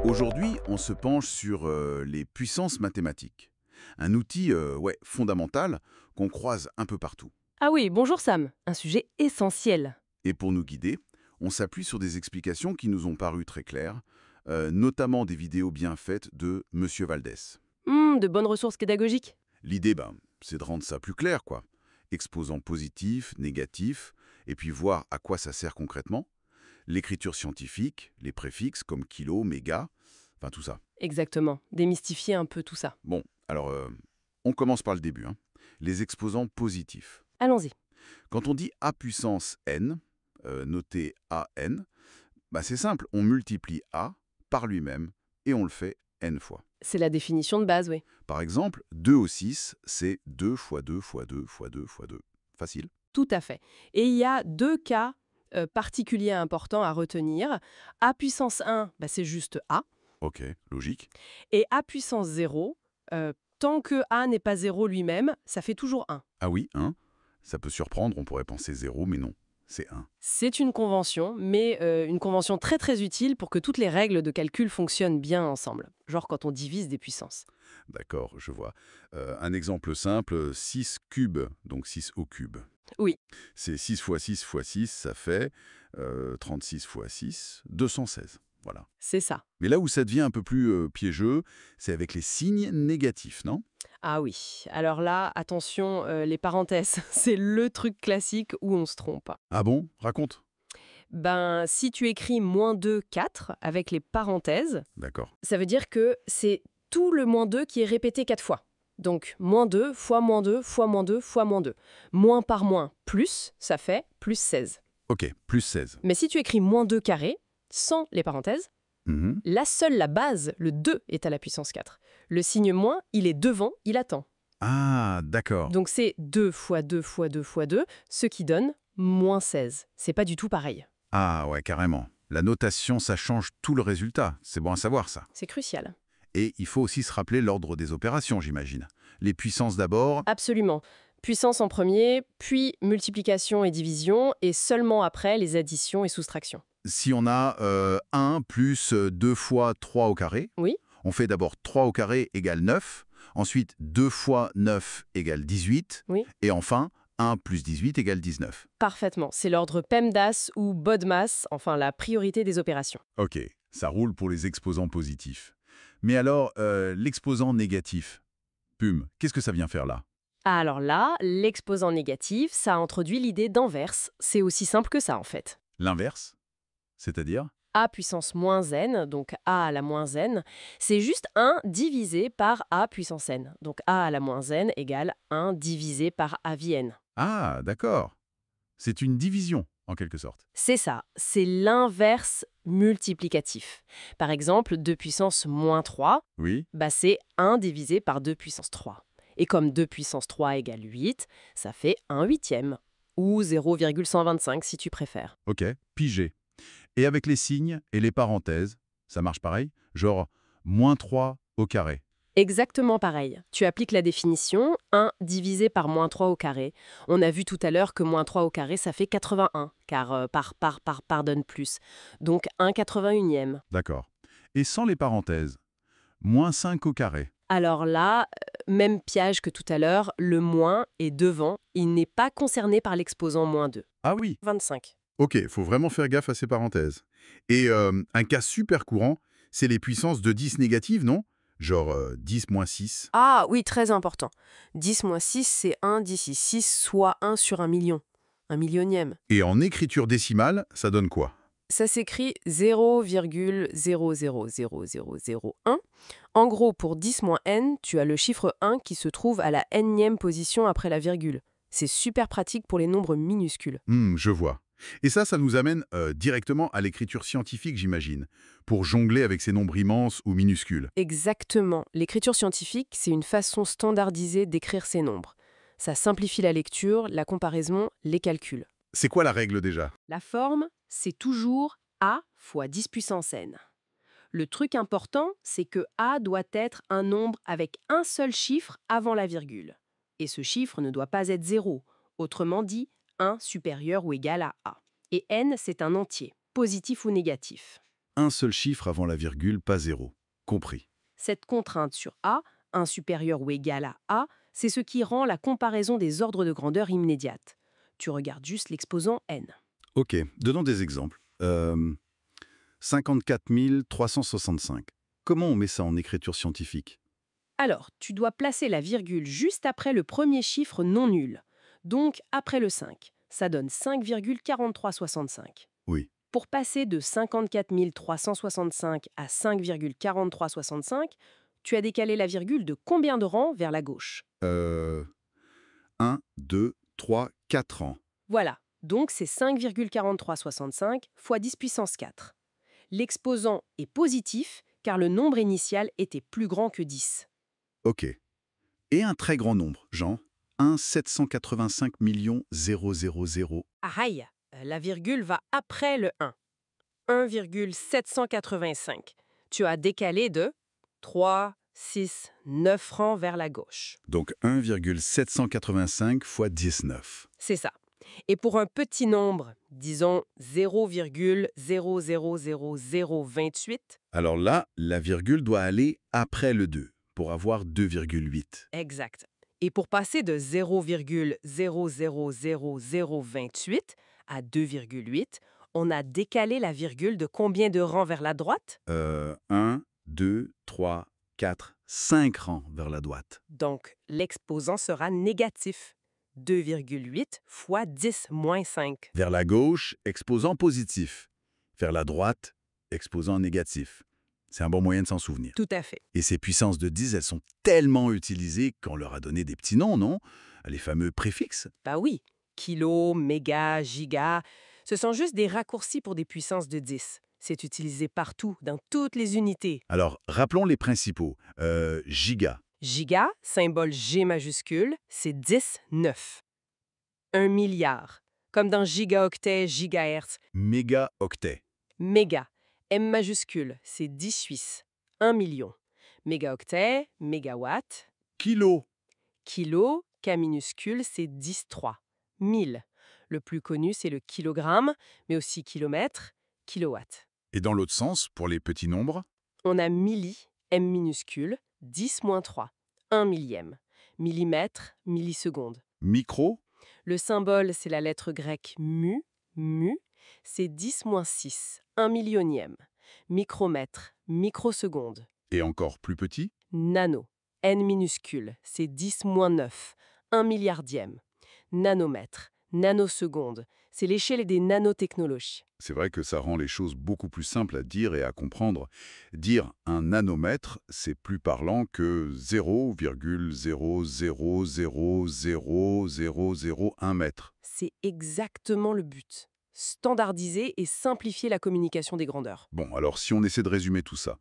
Aujourd'hui, on se penche sur les puissances mathématiques. Un outil fondamental qu'on croise un peu partout. Ah oui, bonjour Sam, un sujet essentiel. Et pour nous guider, on s'appuie sur des explications qui nous ont paru très claires, notamment des vidéos bien faites de Monsieur Valdès. De bonnes ressources pédagogiques. L'idée, c'est de rendre ça plus clair, quoi. Exposant positif, négatif, et puis voir à quoi ça sert concrètement. L'écriture scientifique, les préfixes comme kilo, méga, enfin tout ça. Exactement, démystifier un peu tout ça. Bon, alors, on commence par le début, hein. Les exposants positifs. Allons-y. Quand on dit A puissance n, noté AN, c'est simple, on multiplie A par lui-même et on le fait n fois. C'est la définition de base, oui. Par exemple, 2 au 6, c'est 2 fois 2 fois 2 fois 2 fois 2. Facile. Tout à fait. Et il y a deux cas particuliers importants à retenir. A puissance 1, c'est juste A. Ok, logique. Et A puissance 0, tant que A n'est pas 0 lui-même, ça fait toujours 1. Ah oui, 1. Ça peut surprendre, on pourrait penser 0, mais non, c'est 1. C'est une convention, mais une convention très très utile pour que toutes les règles de calcul fonctionnent bien ensemble. Genre quand on divise des puissances. D'accord, je vois. Un exemple simple, 6 cubes, donc 6 au cube. Oui. C'est 6 fois 6 fois 6, ça fait 36 fois 6, 216. Voilà. C'est ça. Mais là où ça devient un peu plus piégeux, c'est avec les signes négatifs, non? Ah oui, alors là, attention, les parenthèses, c'est le truc classique où on se trompe. Ah bon? Raconte. Si tu écris -2, 4 avec les parenthèses, D'accord. ça veut dire que c'est tout le -2 qui est répété 4 fois. Donc, -2 fois -2 fois -2 fois -2. Moins par moins plus, ça fait plus 16. Ok, plus 16. Mais si tu écris -2 carré, sans les parenthèses, Mhm. là seule la base, le 2, est à la puissance 4. Le signe moins, il est devant, il attend. Ah, d'accord. Donc c'est 2 fois 2 fois 2 fois 2, ce qui donne -16. C'est pas du tout pareil. Ah ouais, carrément. La notation, ça change tout le résultat. C'est bon à savoir, ça. C'est crucial. Et il faut aussi se rappeler l'ordre des opérations, j'imagine. Les puissances d'abord. Absolument. Puissance en premier, puis multiplication et division, et seulement après les additions et soustractions. Si on a 1 plus 2 fois 3 au carré, Oui, on fait d'abord 3 au carré égale 9, ensuite 2 fois 9 égale 18, oui, et enfin 1 plus 18 égale 19. parfaitement. C'est l'ordre PEMDAS ou BODMAS, enfin la priorité des opérations. Ok, ça roule pour les exposants positifs. Mais alors, l'exposant négatif, PUM, qu'est-ce que ça vient faire là? Alors là, l'exposant négatif, ça introduit l'idée d'inverse. C'est aussi simple que ça en fait. L'inverse? C'est-à-dire? A puissance moins n, donc A à la moins n, c'est juste 1 divisé par A puissance n. Donc A à la moins n égale 1 divisé par A vie n. Ah, d'accord. C'est une division, en quelque sorte. C'est ça, c'est l'inverse multiplicatif. Par exemple, 2 puissance moins 3, Oui. c'est 1 divisé par 2 puissance 3. Et comme 2 puissance 3 égale 8, ça fait 1 huitième, ou 0,125 si tu préfères. Ok, pigé. Et avec les signes et les parenthèses, ça marche pareil? Genre, -3 au carré. Exactement pareil. Tu appliques la définition 1 divisé par -3 au carré. On a vu tout à l'heure que -3 au carré, ça fait 81, car par donne plus. Donc 1 81e. D'accord. Et sans les parenthèses, -5 au carré. Alors là, même piège que tout à l'heure, le moins est devant, il n'est pas concerné par l'exposant -2. Ah oui. 25. Ok, faut vraiment faire gaffe à ces parenthèses. Et un cas super courant, c'est les puissances de 10 négatives, non? Genre 10 moins 6. Ah oui, très important. 10 moins 6, c'est 1 d'ici 6, soit 1 sur 1 million. Un millionième. Et en écriture décimale, ça donne quoi? Ça s'écrit 0,000001. En gros, pour 10 moins n, tu as le chiffre 1 qui se trouve à la n-ième position après la virgule. C'est super pratique pour les nombres minuscules. Je vois. Et ça nous amène directement à l'écriture scientifique, j'imagine, pour jongler avec ces nombres immenses ou minuscules. Exactement. L'écriture scientifique, c'est une façon standardisée d'écrire ces nombres. Ça simplifie la lecture, la comparaison, les calculs. C'est quoi la règle déjà? La forme, c'est toujours A fois 10 puissance n. Le truc important, c'est que A doit être un nombre avec un seul chiffre avant la virgule. Et ce chiffre ne doit pas être 0, autrement dit 1 supérieur ou égal à A. Et n, c'est un entier, positif ou négatif. un seul chiffre avant la virgule, pas 0. Compris. Cette contrainte sur A, 1 supérieur ou égal à A, c'est ce qui rend la comparaison des ordres de grandeur immédiate. Tu regardes juste l'exposant n. Ok, donnons des exemples. 54 365. Comment on met ça en écriture scientifique? Alors, tu dois placer la virgule juste après le premier chiffre non nul, donc après le 5. Ça donne 5,4365. Oui. Pour passer de 54 365 à 5,4365, tu as décalé la virgule de combien de rangs vers la gauche? 1, 2, 3, 4 ans. Voilà, donc c'est 5,4365 fois 10 puissance 4. L'exposant est positif car le nombre initial était plus grand que 10. Ok. Et un très grand nombre, genre 1 785 000. Aïe, la virgule va après le 1. 1,785. Tu as décalé de 3, 6, 9 rangs vers la gauche. Donc 1,785 fois 19. C'est ça. Et pour un petit nombre, disons 0,000028, Alors là, la virgule doit aller après le 2 pour avoir 2,8. exact. Et pour passer de 0,000028 à 2,8, on a décalé la virgule de combien de rangs vers la droite? 1, 2, 3, 4, 5 rangs vers la droite. Donc, l'exposant sera négatif. 2,8 fois 10 moins 5. Vers la gauche, exposant positif. Vers la droite, exposant négatif. C'est un bon moyen de s'en souvenir. Tout à fait. Et ces puissances de 10, elles sont tellement utilisées qu'on leur a donné des petits noms, non? Les fameux préfixes. Bah oui, kilo, méga, giga, ce sont juste des raccourcis pour des puissances de 10. C'est utilisé partout, dans toutes les unités. Alors, rappelons les principaux. Giga, Giga, symbole G majuscule, c'est 10, 9. 1 milliard, comme dans gigaoctet, gigahertz. mégaoctet, Méga, M majuscule, c'est 10 suisses. 1 million. Mégaoctet, mégawatt. kilo, Kilo, K minuscule, c'est 10, 3. 1000. Le plus connu, c'est le kilogramme, mais aussi kilomètre, kilowatt. et dans l'autre sens, pour les petits nombres, On a milli, M minuscule, 10 moins 3. 1 millième. Millimètre, milliseconde. micro, Le symbole, c'est la lettre grecque mu, c'est 10 moins 6, 1 millionième. Micromètre, microseconde. et encore plus petit, Nano, N minuscule, c'est 10 moins 9, 1 milliardième. Nanomètre, nanoseconde, c'est l'échelle des nanotechnologies. c'est vrai que ça rend les choses beaucoup plus simples à dire et à comprendre. Dire un nanomètre, c'est plus parlant que 0,0000001 mètre. C'est exactement le but. Standardiser et simplifier la communication des grandeurs. Bon, alors si on essaie de résumer tout ça,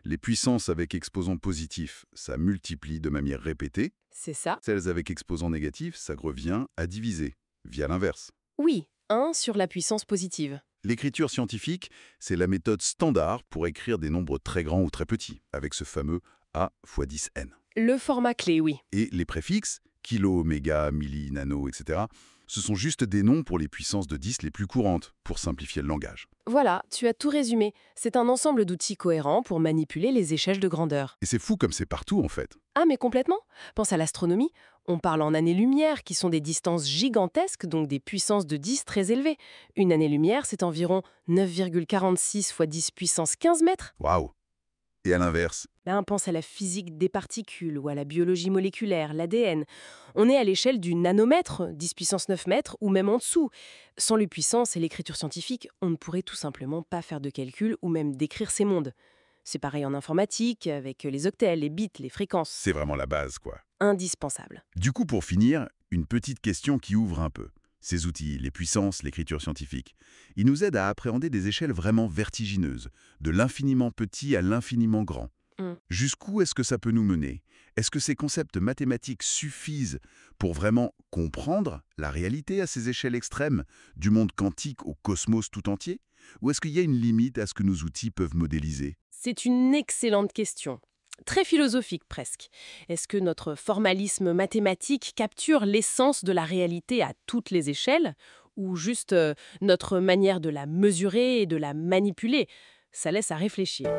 les puissances avec exposant positif, ça multiplie de manière répétée. C'est ça? Celles avec exposant négatif, ça revient à diviser, via l'inverse. Oui, 1 sur la puissance positive. L'écriture scientifique, c'est la méthode standard pour écrire des nombres très grands ou très petits, avec ce fameux A fois 10n. Le format clé, oui. Et les préfixes, kilo, méga, milli, nano, etc., ce sont juste des noms pour les puissances de 10 les plus courantes, pour simplifier le langage. Voilà, tu as tout résumé. C'est un ensemble d'outils cohérents pour manipuler les échelles de grandeur. Et c'est fou comme c'est partout, en fait. Ah, mais complètement. Pense à l'astronomie. On parle en années-lumière, qui sont des distances gigantesques, donc des puissances de 10 très élevées. Une année-lumière, c'est environ 9,46 fois 10 puissance 15 mètres. Waouh! Et à l'inverse, Là, on pense à la physique des particules ou à la biologie moléculaire, l'ADN. On est à l'échelle du nanomètre, 10 puissance 9 mètres, ou même en dessous. Sans les puissances et l'écriture scientifique, on ne pourrait tout simplement pas faire de calcul ou même décrire ces mondes. C'est pareil en informatique, avec les octets, les bits, les fréquences. c'est vraiment la base, quoi. Indispensable. Du coup, pour finir, une petite question qui ouvre un peu. Ces outils, les puissances, l'écriture scientifique, ils nous aident à appréhender des échelles vraiment vertigineuses, de l'infiniment petit à l'infiniment grand. Jusqu'où est-ce que ça peut nous mener? Est-ce que ces concepts mathématiques suffisent pour vraiment comprendre la réalité à ces échelles extrêmes, du monde quantique au cosmos tout entier? Ou est-ce qu'il y a une limite à ce que nos outils peuvent modéliser? C'est une excellente question. Très philosophique presque. Est-ce que notre formalisme mathématique capture l'essence de la réalité à toutes les échelles ou juste notre manière de la mesurer et de la manipuler? Ça laisse à réfléchir.